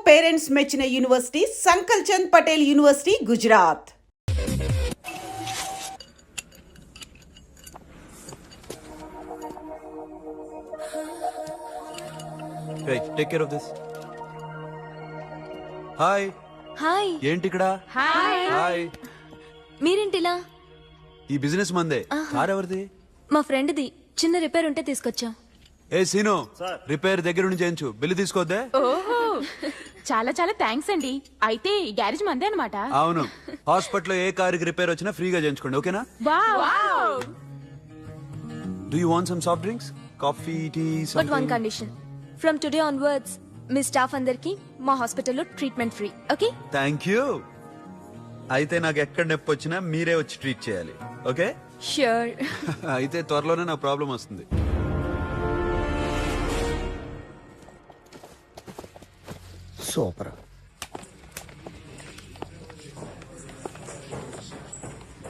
Parents మెచ్చిన university Sankal Chand Patel university Gujarat. Hey, take care of this. Hi hi. ఏంటి ఇక్కడ? Hi. మీరేంటిలా? ఈ బిజినెస్ మందే. కార్ ఎవరిది? మా ఫ్రెండ్ది. చిన్న రిపేర్ ఉంటే తీసుకొచ్చాం. ఏ సీను, రిపేర్ దగ్గర నుంచి చేయించు. బిల్లు తీసుకోద్దే. ఓహో, చాలా చాలా థ్యాంక్స్ అండి. అయితే ఈ గ్యారేజ్ మందే అన్నమాట. అవును, హాస్పిటల్లో ఏ కారుకి రిపేర్ వచ్చినా ఫ్రీగా చేయించుకోండి. ఓకేనా? Wow. Do you want some soft drinks? Coffee, tea, but one condition. From today onwards మీ స్టాఫ్ అందరికి మా హాస్పిటల్లో treatment free. Okay? Thank you. అయితే నాకు ఎక్కడ నొప్పి వచ్చినా మీరే వచ్చి ట్రీట్ చేయాలి. ఓకే? ష్యూర్. అయితే త్వరలోనే నా ప్రాబ్లం వస్తుంది. సూపర్.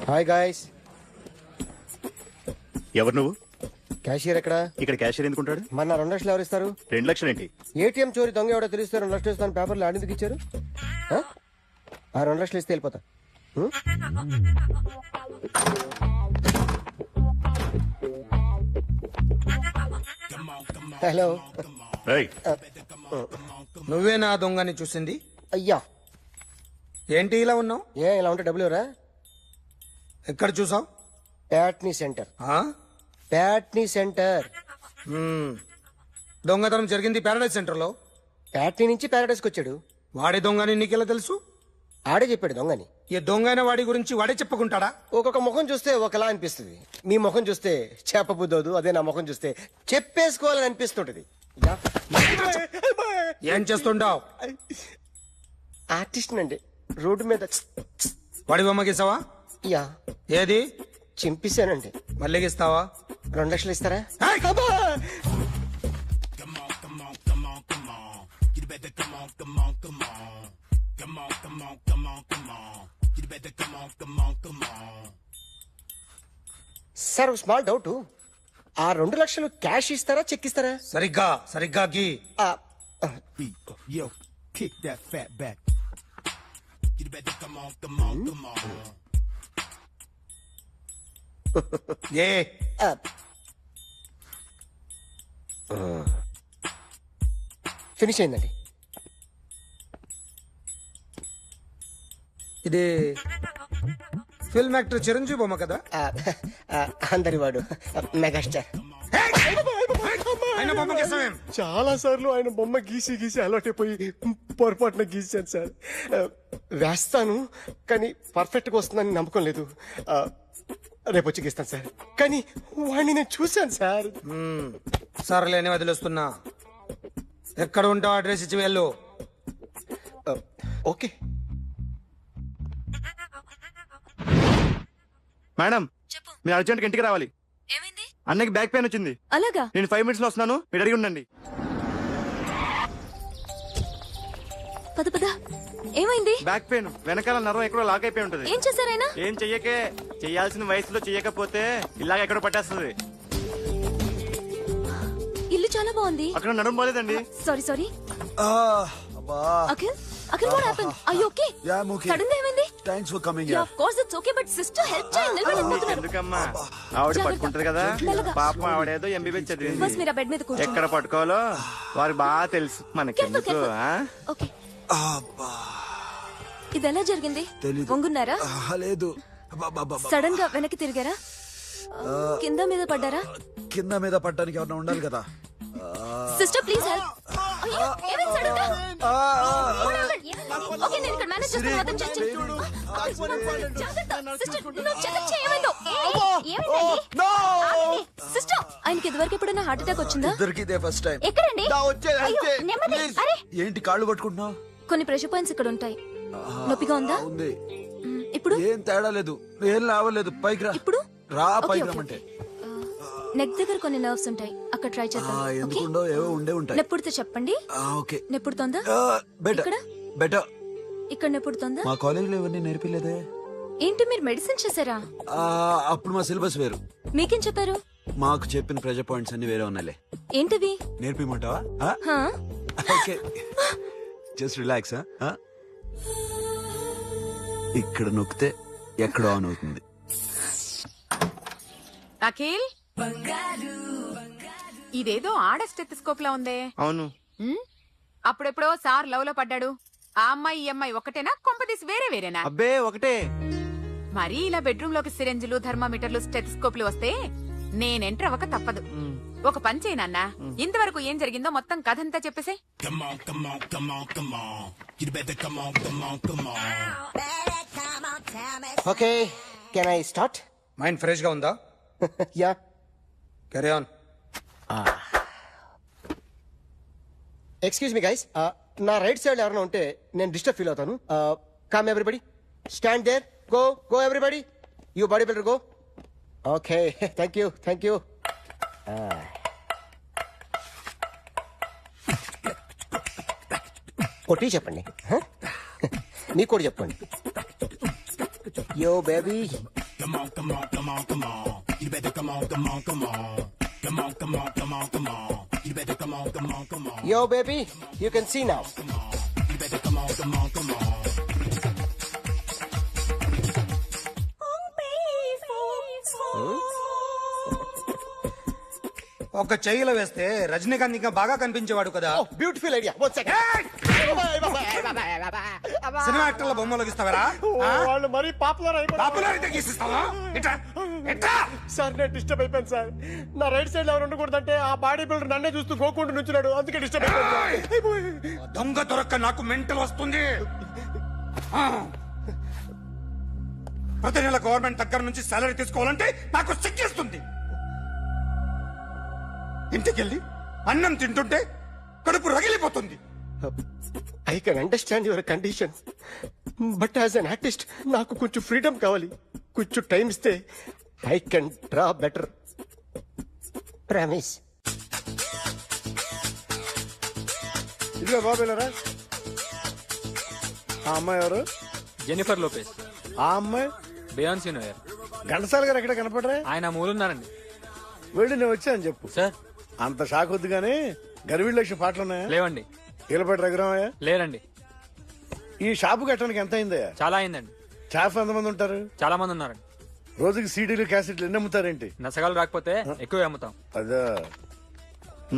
Hi guys. ఎవరు నువ్వు? క్యాషియర్ ఎక్కడ? ఇక్కడ క్యాషియర్ ఎందుకుంటాడు? మన 2 లక్షలు ఎవరు ఇస్తారు? 2 లక్షలు ఏంటి? ఏటీఎం చోరీ దొంగ ఎవడో తెలిస్తే 2 లక్షలు ఇస్తాను పేపర్లు ఆడిందుకు ఇచ్చారు. ఆ 2 లక్షలు ఇస్తే వెళ్ళిపోతా. హలో. ఏయ్, నువ్వే నా దొంగని చూసింది? అయ్యా, ఏంటి ఇలా ఉన్నావు? ఇలా ఉంటే డబ్బులు ఎవరా? ఎక్కడ చూసావు? ప్యాట్నీ సెంటర్. ప్యాట్నీ సెంటర్. దొంగతనం జరిగింది ప్యారడైజ్ సెంటర్ లో. ప్యాట్నీ నుంచి ప్యారడైస్కి వచ్చాడు. వాడే దొంగని నీకెలా తెలుసు? ఆడే చెప్పాడు దొంగని. ఈ దొంగైన వాడి గురించి వాడే చెప్పుకుంటాడా? ఒక్కొక్క ముఖం చూస్తే ఒకలా అనిపిస్తుంది. మీ ముఖం చూస్తే చెప్పబుద్దోదు, అదే నా ముఖం చూస్తే చెప్పేసుకోవాలని అనిపిస్తుంటది. ఏం చేస్తుంటావు? ఆర్టిస్ట్ అండి. రోడ్డు మీద వాడి బొమ్మ గీసావా? యా, ఏది? చింపేశానండి. మళ్ళీ గీస్తావా? 2 లక్షలు ఇస్తారా? ఏయ్! సార్, ఒక స్మాల్ డౌట్. ఆ 2 లక్షలు క్యాష్ ఇస్తారా, చెక్ ఇస్తారా? సరిగ్గా గీ. ఆ, Yo, kick that fat back. You better come on, come on, come on. ఏ ఆ. ఫినిష్ అయిందండి. ఇది ఫిల్మ్ యాక్టర్ చిరంజీవి బొమ్మ కదా? అందరి వాడు మెగాస్టార్. ఆయన బొమ్మ గీసావేం? చాలా సార్లు ఆయన బొమ్మ గీసి గీసి అలవాటైపోయి పొరపాటున గీసాను సార్. వేస్తాను, కానీ పర్ఫెక్ట్ గా వస్తుందని నమ్మకం లేదు. రేపు వచ్చి గీస్తాను సార్. కానీ వాడిని నేను చూశాను సార్. సర్లేని వదిలేస్తున్నా. ఎక్కడ ఉంటావు అడ్రస్ ఇచ్చి వెళ్ళు. ఓకే మేడం, చెప్పు. మీరు అర్జెంట్గా ఇంటికి రావాలి. ఏమైంది? అన్నకి బ్యాక్ పెయిన్ వచ్చింది. అలాగా? నేను 5 minutes లో వస్తున్నాను, మీరు అడిగి ఉండండి. పద పద. ఏమైంది? బ్యాక్ పెయిన్, వెనకాల నరం ఎక్కడో లాక్ అయిపోయి ఉంటుంది. ఏం చేశారైనా? ఏం చెయ్యకే, చెయ్యాల్సిన వయసులో చెయ్యకపోతే ఇలాగ ఎక్కడో పట్టేస్తుంది. ఇల్లు చాలా బాగుంది. అక్కడ నడుము పోలేదండి. Sorry sorry. Akhil, what happened? Are you okay? Yeah, I'm okay. Suddenly ఏమైంది? Thanks for coming Yeah, here. of course it's okay, but sister help చేయండి. నిలబడలేకపోతున్నారు. ఎందుకమ్మా, ఆవిడ పట్టుకుంటది కదా. మెల్లగా. పాపం ఆవిడేదో ఎంబీబీ చదివింది. ఫస్ట్ మీరు ఆ బెడ్ మీద కూర్చోండి. ఎక్కడ పట్టుకోవాలో వారికి బాగా తెలుసు. మనకెందుకు? Careful, okay. ఇది ఎలా జరిగింది? వంగున్నారా? లేదు, సడన్ గా వెనక్కి తిరిగారా? కింద మీద పడ్డారా? కింద మీద పట్టడానికి ఎవరైనా ఉండాలి కదా. Sister please help. అయ్యో, ఏమైంది సడన్ గా? ఓకే, నేను ఇక్కడ మేనేజ్ చేస్తాను. అతను జాగ్రత్త. సిస్టర్, నువ్వు చెకప్ చేయి. ఏమైందో? ఏమైందండి? సిస్టర్, ఆయనకి ఇదివరకు ఎప్పుడైనా హార్ట్ అటాక్ వచ్చిందా? ఇద్దరికి ఇదే ఫస్ట్ టైం. ఎక్కడండి? అయ్యో, నెమ్మది. అరే, ఏంటి కాళ్ళు పట్టుకుంటున్నావు? కొన్ని ప్రెషర్ పాయింట్స్ ఇక్కడ ఉంటాయి. నొప్పిగా ఉందా? ఉంది. ఇప్పుడు ఏం తేడా లేదు, ఏం లావలేదు. పైకి రా. ఇప్పుడు రా, ఓకే, పైకి ఓకే, రమ్మంటే. నెక్ దగ్గర కొన్ని నర్వ్స్ ఉంటాయి, అక్కడ ట్రై చేద్దాం. ఓకే? ఎందుకుండో ఏవో ఉండే ఉంటాయి. నెప్పుడుతో చెప్పండి. ఓకే. నెప్పుడుతోందా? బెటర్ ఇక్కడ? బెటర్. ఇక్కడ నెప్పుడుతోందా? మా కాలేజీలో ఎవరిని నేర్పిలేదే. ఏంటి, మీరు మెడిసిన్ చేశారా? అప్పుడు మా సిలబస్ వేరు. మీకేం చెప్పారు? మాకు చెప్పిన ప్రెజర్ పాయింట్స్ అన్ని వేరే ఉన్నాయిలే. ఏంటివి? నేర్పిమంటావా? హా? Okay, just relax. ఇక్కడ నొక్కితే ఎక్కడో ఆన్ అవుతుంది. అఖిల్ ఇదేదో ఆడ స్టెథోస్కోప్ లా ఉందే. అవును. ఉమ్, అప్పుడెప్పుడో సార్ లవ్ లో పడ్డాడు. ఆ అమ్మాయి ఈ అమ్మాయి ఒకటేనా, కొంపదీసి వేరే వేరేనా? అబ్బే ఒకటే. మరి ఇలా బెడ్రూమ్ లోకి సిరెంజులు, థర్మామీటర్లు, స్టెథోస్కోప్లు వస్తే నేను ఎంటర్ అవ్వక తప్పదు. ఒక పని చేయి నాన్న, ఇంతవరకు ఏం జరిగిందో మొత్తం కథంతా చెప్పేసే. Come on, come on, come on, come on. You better come on, come on, come on. Okay, can I start? Mind fresh గా ఉందా? Yeah. Carry on. Excuse me guys, నా రైట్ సైడ్ ఎవరైనా ఉంటే నేను డిస్టర్బ్ ఫీల్ అవుతాను. Come everybody, stand there, go go everybody, you body builder go. Okay, thank you thank you. కొట్టి చెప్పండి, నీ కూడా చెప్పండి. Yo baby. Come on, come on, come on, come on. You better come on, come on, come on. Come on, come on, come on, come on. You better come on, come on, come on. Yo, baby, you can see now. You better come on, come on, come on. ఒక చెయ్యిలో వేస్తే రజనీకాంత్ ఇంకా బాగా కనిపించేవాడు కదా. Oh, beautiful idea. One second. Cinema యాక్టర్ల బొమ్మలు గీస్తావరా? వాళ్ళు మరీ పాపులర్ అయిపోయారు. పాపులర్ అయితే గీసిస్తావా? ఇట్రా, ఇట్రా. సార్ నేను డిస్టర్బ్ అయిపోయాను సార్. నా రైట్ సైడ్ ఎవరు ఉండకూడదంటే ఆ బాడీ బిల్డర్ నన్నే చూస్తూ గోకుంటూ నుంచున్నాడు, అందుకే డిస్టర్బ్ అయిపోయాను. దొంగ దొరక్క నాకు మెంటల్ వస్తుంది. ఆ. ప్రతి నెల గవర్నమెంట్ దగ్గర నుంచి సాలరీ తీసుకోవాలంటే నాకు సిగ్గేస్తుంది. ఇంటికెళ్ళి అన్నం తింటుంటే కడుపు రగిలిపోతుంది. I can understand your condition, but as an artist నాకు కొంచెం ఫ్రీడమ్ కావాలి. కొంచెం టైం ఇస్తే I can draw better. Promise. ఇదిగో బాబేలరా, ఆ అమ్మాయి ఎవరు? Jennifer Lopez. ఆ అమ్మాయి బియాన్సీ నోయర్. ఘంటసాల గారు ఎక్కడ కనపడరా? ఆయన మూలున్నారండి. వెళ్ళి నేను వచ్చాను చెప్పు. సార్ అంత షాక్ వద్దు గానీ గర్వీళ్ళ లక్ష పాటలు ఉన్నాయా? లేవండి. ఈలపాటి రఘురామయ్య లేరండి. ఈ షాపు కట్టడానికి ఎంత అయిందయ్యా? చాలా అయిందండి. స్టాఫ్ ఎంతమంది ఉంటారు? చాలా మంది ఉన్నారండి. రోజుకి సీడీలు క్యాసెట్లు ఎన్ని అమ్ముతారేంటి? నసగాలు రాకపోతే ఎక్కువ అమ్ముతాం. అదా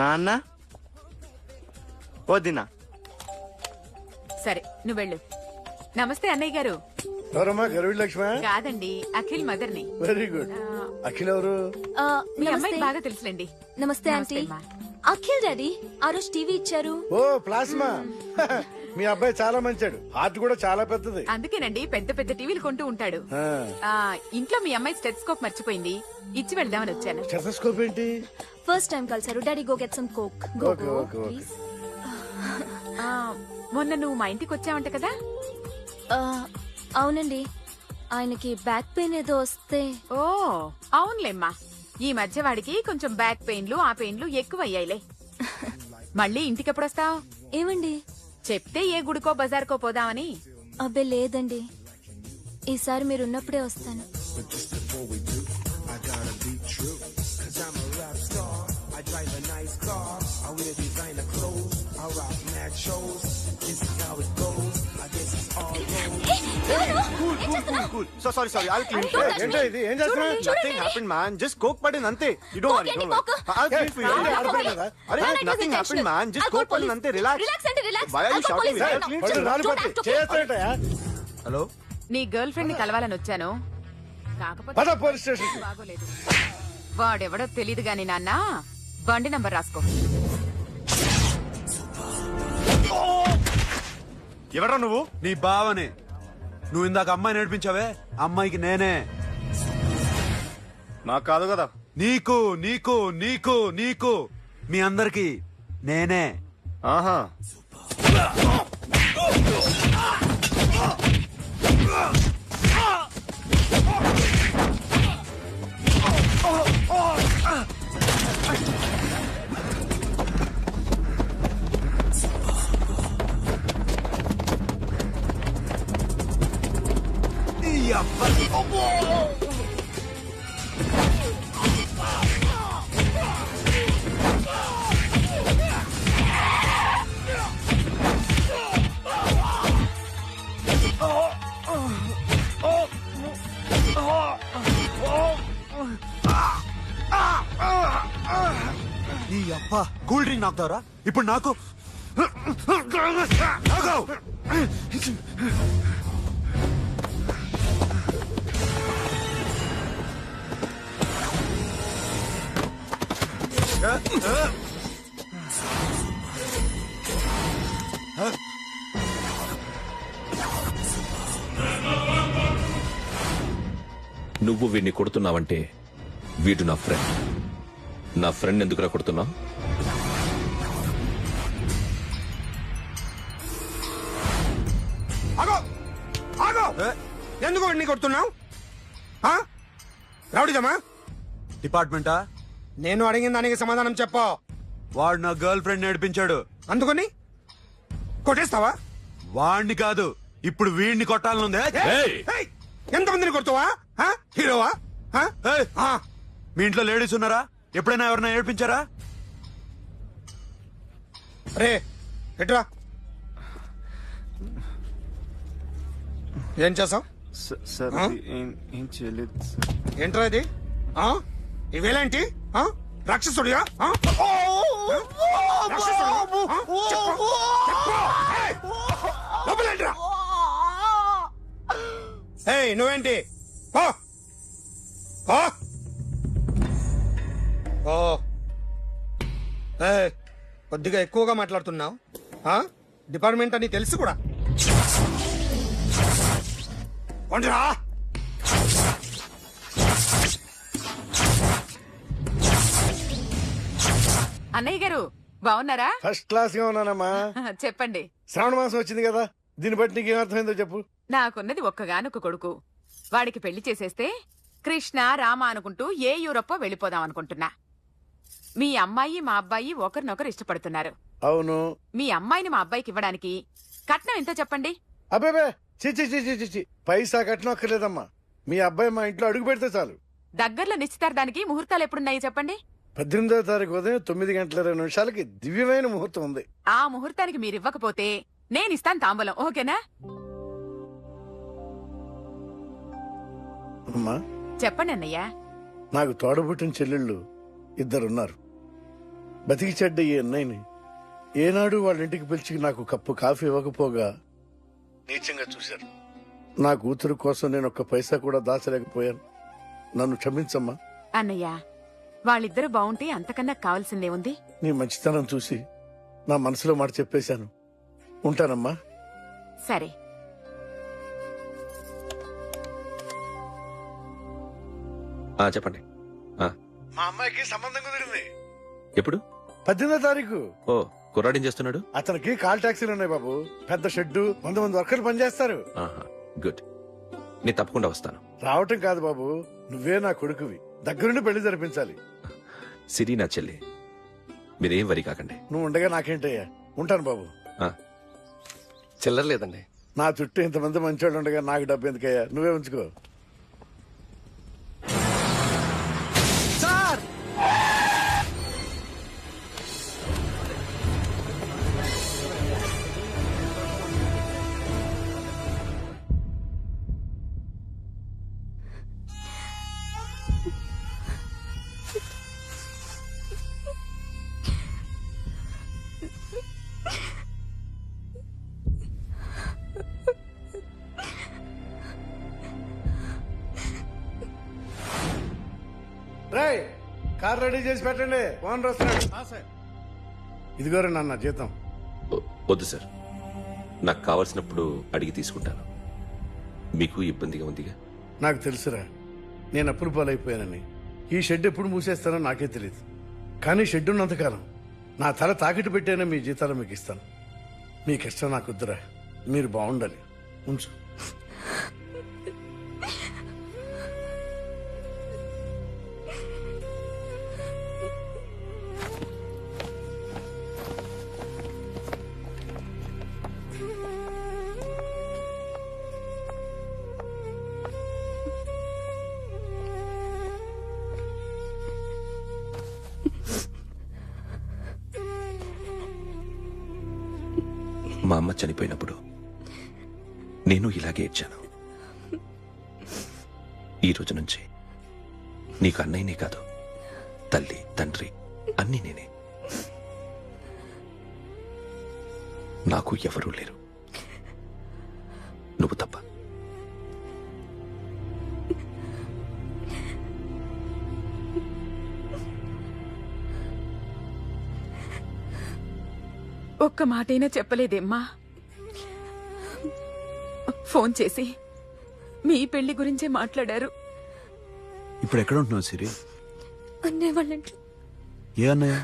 నాన్న వదినా. సరే నువ్వు వెళ్ళు. నమస్తే అన్నయ్య గారు. ఎవరమ్మా? గర్వీళ్ళ లక్ష్మ? కాదండి, అఖిల్ మదర్ని. Very good. అఖిల్ ఎవరు? మీ అమ్మాయి బాగా తెలుసులేండి. నమస్తే ఆంటీ. అమ్మా. అఖిల్ డాడీ ఆ రోజు టీవీ ఇచ్చారు. ఓ ప్లాస్మా. మీ అబ్బాయి చాలా మంచాడు, హార్ట్ కూడా చాలా పెద్దది. అందుకేనండి పెద్ద పెద్ద టీవీలు కొంటూ ఉంటాడు. ఆ. ఇంట్లో మీ అమ్మాయి స్టెథోస్కోప్ మర్చిపోయింది, ఇచ్చి వెళ్దామని వచ్చాను. స్టెథోస్కోప్ ఏంటి? ఫస్ట్ టైం కలిసారు. Daddy go get some coke. Go okay, go okay, okay. Please. మొన్న నువ్వు మా ఇంటికి వచ్చావంట కదా? అవునండి, ఆయనకి బ్యాక్ పెయిన్ ఏదో వస్తే. ఓ అవునులేమ్మా, ఈ మధ్య వాడికి కొంచెం బ్యాక్ పెయిన్లు ఆ పెయిన్లు ఎక్కువ అయ్యాయిలే. మళ్ళీ ఇంటికి ఎప్పుడు వస్తావు? ఏమండి? చెప్తే ఏ గుడికో బజార్కో పోదామని. అబ్బే లేదండి, ఈసారి మీరు ఉన్నప్పుడే వస్తాను. So sorry sorry, I'll clean it. ఏంటో ఇది? ఏం చేస్తున్నా? Nothing happened, man. Just coke పడింది అంతే. You don't worry, don't worry. I'll clean it for you. అరే nothing happened, man. Just coke పడింది అంతే. Relax. Why are you shouting? I'll clean it for you. నాలుగు పట్టి చేస్తాడటయా? హలో, నీ girl friend ని కలవాలని వచ్చాను, కాకపోతే పద పోలీస్ స్టేషన్. బాగోలేదు. వాడెవడో తెలీదు గాని నాన్న, బండి నంబర్ రాసుకో. ఎవరా నువ్వు? నీ బావనే. నువ్వు ఇందాక అమ్మాయి నడిపించావే, అమ్మాయికి నేనే. నాకు కాదు కదా. నీకు నీకు నీకు నీకు మీ అందరికి నేనే. ఆహా. ఈ అబ్బాయి. పాప కూల్ డ్రింక్ నాకుతావరా ఇప్పుడు నాకు తాగు. నువ్వు వీడిని కొడుతున్నావంటే వీడు నా ఫ్రెండ్. నా ఫ్రెండ్ ఎందుకురా కొడుతున్నావు? ఆగో ఆగో, ఎందుకు వాడిని కొడుతున్నావు? రౌడీదమ్మా? డిపార్ట్మెంటా? నేను అడిగిన దానికి సమాధానం చెప్పు. వాడు నా గర్ల్ ఫ్రెండ్ నేర్పించాడు. అందుకని కొట్టేస్తావా? వాడిని కాదు, ఇప్పుడు వీడిని కొట్టాలనుంది. ఏయ్! ఏయ్, ఎంతమందిని కొడతావా? హీరోవా? ఏయ్, మీ ఇంట్లో లేడీస్ ఉన్నారా? ఎప్పుడైనా ఎవరైనా ఏడిపించారా? రే ఎట్రా, ఏం చేసావు? సార్ ఆ? ఏం చేయలేదు. ఏంట్రా ఇది? ఇవేలాంటి రాక్షసుడియా? నువ్వేంటి? పో. పో. ఓ ఏయ్, కొద్దిగా ఎక్కువగా మాట్లాడుతున్నావు. డిపార్ట్మెంట్ అని తెలుసు కూడా. కొండ్రా. అన్నయ్య గారు బాగున్నారా? ఫస్ట్ క్లాస్ గా ఉన్నానమ్మా. చెప్పండి. శ్రావణ మాసం వచ్చింది కదా, దీన్ని బట్టి నీకు ఏమర్థమైందో చెప్పు. నాకున్నది ఒక్కగానొక్క కొడుకు. వాడికి పెళ్లి చేసేస్తే కృష్ణ రామ అనుకుంటూ ఏ యూరప్పో వెళ్ళిపోదాం అనుకుంటున్నా. మీ అమ్మాయి మా అబ్బాయి ఒకరినొకరు ఇష్టపడుతున్నారు. అవును. మీ అమ్మాయిని మా అబ్బాయికి ఇవ్వడానికి కట్నం ఎంతో చెప్పండి. అబ్బేబే, చిచి చిచి చిచి, పైసా కట్నం అక్కర్లేదమ్మా. మీ అబ్బాయి మా ఇంట్లో అడుగు పెడితే చాలు. దగ్గరలో నిశ్చితార్థానికి ముహూర్తాలు ఎప్పుడున్నాయి చెప్పండి. 18వ తారీఖు ఉదయం 9:20 దివ్యమైన ముహూర్తం ఉంది. ఆ ముహూర్తానికి మీరు ఇవ్వకపోతే నేనిస్తాను తాంబూలం. ఓకేనా? అమ్మా, చెప్పండి అన్నయ్య. నాకు తోడబుట్టిన చెల్లెళ్ళు ఇద్దరున్నారు. బతికి చెడ్డ ఈ అన్నయ్యని ఏనాడు వాళ్ళ ఇంటికి పిలిచి నాకు కప్పు కాఫీ ఇవ్వకపోగా నీచంగా చూశారు. నా కూతురు కోసం నేను ఒక్క పైసా కూడా దాచలేకపోయాను. నన్ను క్షమించమ్మా. అన్నయ్య, వాళ్ళిద్దరూ బావుంటే అంతకన్నా కావాల్సిందే ఉంది. నీ మంచితనం చూసి నా మనసులో మాట చెప్పేశాను. ఉంటానమ్మా. సరే. చెప్పండి. మా అమ్మాయికి సంబంధం కుదిరింది. ఎప్పుడు? 18వ తారీఖు. ఓ, కుర్రాడేం చేస్తున్నాడు? అతనికి కాల్ టాక్సీలు ఉన్నాయి బాబు. పెద్ద షెడ్డు, 100 మంది వర్కర్లు పనిచేస్తారు. గుడ్. నేను తప్పకుండా వస్తాను. రావటం కాదు బాబు, నువ్వే నా కొడుకువి. దగ్గరుండి పెళ్లి జరిపించాలి. సిరి నా చెల్లి, మీరేం వరి కాకండి. నువ్వు ఉండగా నాకేంటయ్యా. ఉంటాను బాబు. చిల్లర లేదండి. నా చుట్టూ ఇంతమంది మంచోళ్ళు ఉండగా నాకు డబ్బు ఎందుకయ్యా, నువ్వే ఉంచుకో. సార్, రేయ్, కార్ రెడీ చేసి పెట్టండి, ఓనర్ వస్తున్నాడు. ఇదిగోరా నాన్న జీతం. వద్దు సార్, నాకు కావలసినప్పుడు అడిగి తీసుకుంటాను. మీకు ఇబ్బందిగా ఉందిగా? నాకు తెలుసురా, నేను అప్పులు పాలైపోయానని. ఈ షెడ్ ఎప్పుడు మూసేస్తానో నాకే తెలియదు. కానీ షెడ్ ఉన్నంతకాలం నా తల తాకిట్టు పెట్టానే మీ జీతాలు మీకు ఇస్తాను. మీ కష్టం నాకు వద్దురా, మీరు బాగుండాలి. ఉంచు. మా అమ్మ చనిపోయినప్పుడు నేను ఇలాగే ఇచ్చాను. ఈ రోజు నుంచి నీకు అన్నయ్యనే కాదు, తల్లి తండ్రి అన్నీ నేనే. నాకు ఎవరూ లేరు, నువ్వు తప్ప. ఒక్క మాటైనా చెప్పలేదేమ్మా? ఫోన్ చేసి మీ పెళ్లి గురించే మాట్లాడారు. ఇప్పుడు ఎక్కడ ఉంటున్నావు సిరి? అన్నయ్య వాళ్ళ ఇంట్లో. ఏ అన్నయ్య?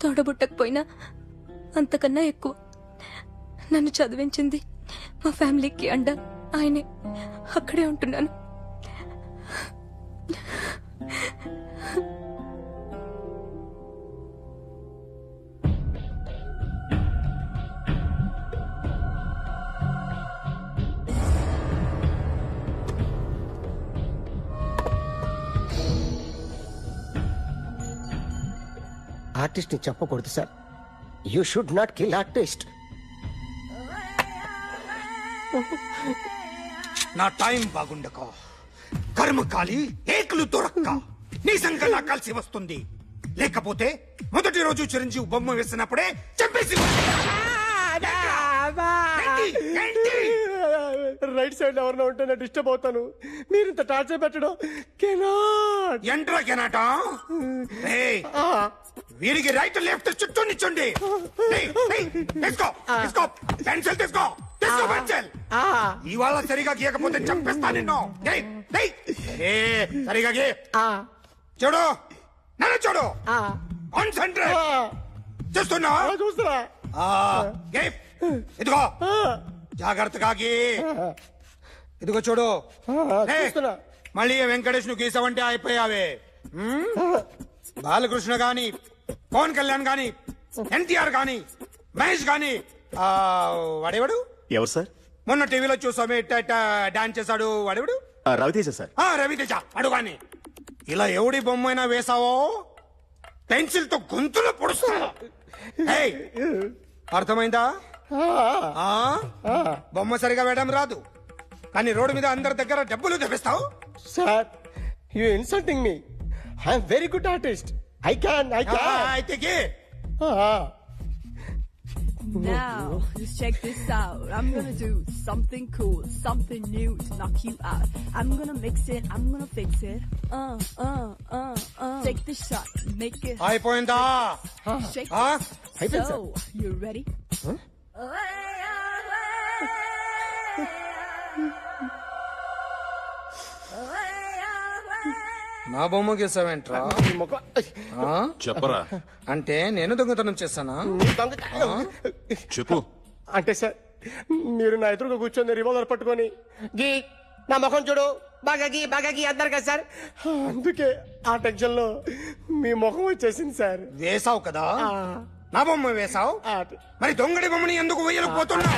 తోడబుట్టకపోయినా అంతకన్నా ఎక్కువ నన్ను చదివించింది మా ఫ్యామిలీకి అండ ఆయనే. అక్కడే ఉంటున్నాను. ఆర్టిస్ట్ ని చెప్పకూడదు sir. You should not kill artist. నా టైం బాగుండక కర్మకాలి ఏకులు దొరక్క నీ సంగలా కలిసి వస్తుంది. లేకపోతే మొదటి రోజు చిరంజీవి బొమ్మ వేసినప్పుడే చంపేసి రైట్ సైడ్ ఎవరినో ఉంటే నేను డిస్టర్బ్ అవుతాను. మీరు ఇంత టార్చర్ పెట్టడం కెనాట్. ఎంట్రా కెనాట. వీరికి రైట్ లెఫ్ట్ చుట్టూ నిచ్చండి. తీసుకో పెన్సిల్ తీసుకో పెన్సిల్. ఇవాళ సరిగా గీయకపోతే చంపేస్తా నిన్ను. సరిగా గీ. చూడు నన్ను చూడు. కాన్సంట్రేట్ చూస్తున్నా. చూస్తున్నా. ఇదిగో జాగ్రత్తగా గీ. ఇదిగో చూడు. మళ్ళీ వెంకటేష్ ను గీసావంటే అయిపోయావే. బాలకృష్ణ గాని, పవన్ కళ్యాణ్ గాని, ఎన్టీఆర్ గాని, మహేష్ గాని, వాడేవాడు ఎవరు సార్? మొన్న టీవీలో చూసామే డాన్స్ చేశాడు వాడేవాడు? రవితేజ సార్. రవితేజ అడుగాని. ఇలా ఎవడి బొమ్మైనా వేసావో పెన్సిల్ తో గొంతులో పొడుస్తా. అర్థమైందా? బొమ్మ సరిగా వేయడం రాదు, కానీ రోడ్డు మీద అందరి దగ్గర డబ్బులు తెప్పిస్తావు. Sir you insulting me. I'm very good artist. I can. అయితే గీ. Now, just check this out. I'm gonna do something cool, something new to knock you out. I'm gonna mix it, I'm gonna fix it. Take the shot, make it. అయిపోయిందా? Shake it. So, you ready? నా బొమ్మ గీసావేంట్రా? చెప్పరా. అంటే నేను దొంగతనం చేశానా? చెప్పు. అంటే సార్ మీరు నా ఎదురుగా కూర్చొని రివాల్వర్ పట్టుకొని గీ నా ముఖం చూడు బాగా గీ అన్నారు కదా సార్. అందుకే ఆ టెన్షన్ లో మీ ముఖం వచ్చేసింది సార్. వేసావు కదా, నా బొమ్మ వేసావు. మరి దొంగడి బొమ్మని ఎందుకు వేయలేకపోతున్నా?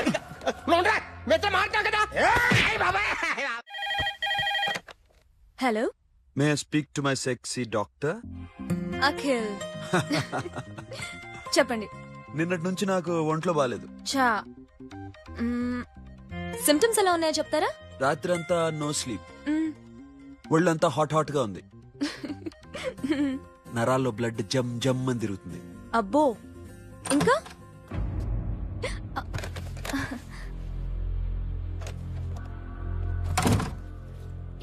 Hello, may I speak to my sexy doctor? Akhil. చెప్పండి. నిన్నటి నుంచి నాకు ఒంట్లో బాలేదు. చా సిమ్టమ్స్ ఎలా ఉన్నాయో చెప్తారా? రాత్రి అంతా నో స్లీప్, ఒళ్ళంతా హాట్ గా ఉంది, నరాల్లో బ్లడ్ జమ్ జమ్ అని తిరుగుతుంది. అబ్బో, ఇంకా?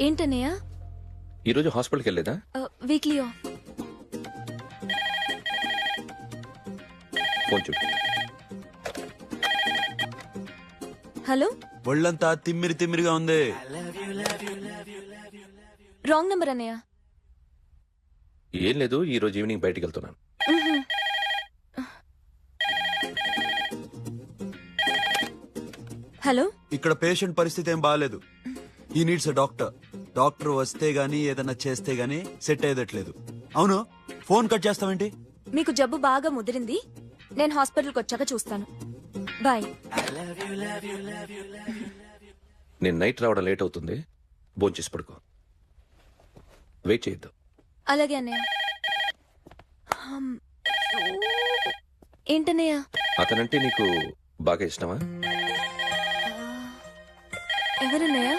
ఏంటన్నయ్య? ఈరోజు హాస్పిటల్కి వెళ్ళేదా? Weekly off. ఫోన్ చూడు. హలో, ఒళ్ళంతా తిమ్మిరిగా ఉంది. రాంగ్ నెంబర్ అన్నయ్య. ఏం లేదు, ఈ రోజు ఈవినింగ్ బయటికి వెళ్తున్నాను. హలో, ఇక్కడ పేషెంట్ పరిస్థితి ఏం బాగాలేదు. ఈ నీడ్స్ అ డాక్టర్. డాక్టర్ వస్తే గానీ ఏదైనా చేస్తే గానీ సెట్ అయ్యేదట్లేదు. అవును, ఫోన్ కట్ చేస్తావేంటి? మీకు జబ్బు బాగా ముదిరింది, నేను హాస్పిటల్కి వచ్చాక చూస్తాను. బాయ్. నేను నైట్ రావడం లేట్ అవుతుంది, భోంచేసి పడుకో. వెయిట్ చేయొద్దు. అలాగే అన్నయ్య. ఏంటన్నయ్య? అతనంటే నీకు బాగా ఇష్టమా? ఎవరన్నయ్య?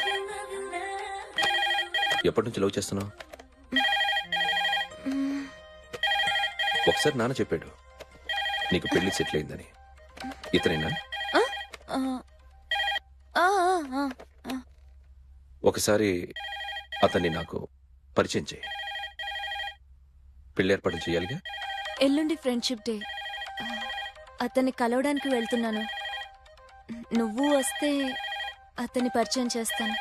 ఎప్పటి నుంచి లవ్ చేస్తున్నావు? ఒకసారి నాన్న చెప్పాడు నీకు పెళ్లి సెటిల్ అయిందని. ఇతనేనా? ఆ, ఆ, ఆ, ఆ. ఒకసారి అతన్ని నాకు పరిచయం చేయి. పెళ్లి ఏర్పాట్లు చేయాలిగా. ఎల్లుండి ఫ్రెండ్షిప్ డే. అతన్ని కలవడానికి వెళ్తున్నాను. నువ్వు వస్తే అతన్ని పరిచయం చేస్తాను.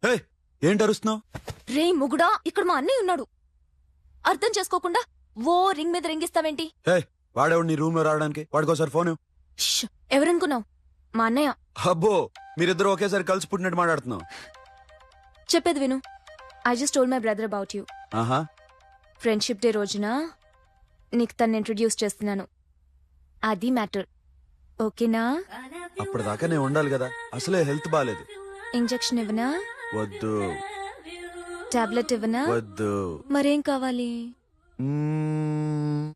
హే, ఏంటి అరుస్తున్నావు? రే ముగుడా, ఇక్కడ మా అన్నయ్య ఉన్నాడు. అర్థం చేసుకోకుండా ఓ రింగ్ మీద రింగిస్తావేంటి? హే, వాడేవాడు నీ రూమ్ లో రావడానికి? వాడికోసారి ఫోన్ ఇవ్వు. ష్, ఎవరనుకున్నావు? మా అన్నయ్య. అబ్బో, మీరిద్దరు ఒకేసారి కలిసి పుట్టినట్టు మాట్లాడుతున్నావు. చెప్పేది విను. I just told my brother about you. ఆహా, ఫ్రెండ్షిప్ డే రోజున నీకు తను ఇంట్రడ్యూస్ చేస్తున్నాను. అది మ్యాటర్. ఓకేనా? అప్పటిదాకా నేను ఉండాలి కదా. అసలే హెల్త్ బాగాలేదు. ఇంజెక్షన్ ఇవ్వనా? వద్దు. టాబ్లెట్ ఇవ్వనా? వద్దు. మరేం కావాలి? మ్మ్.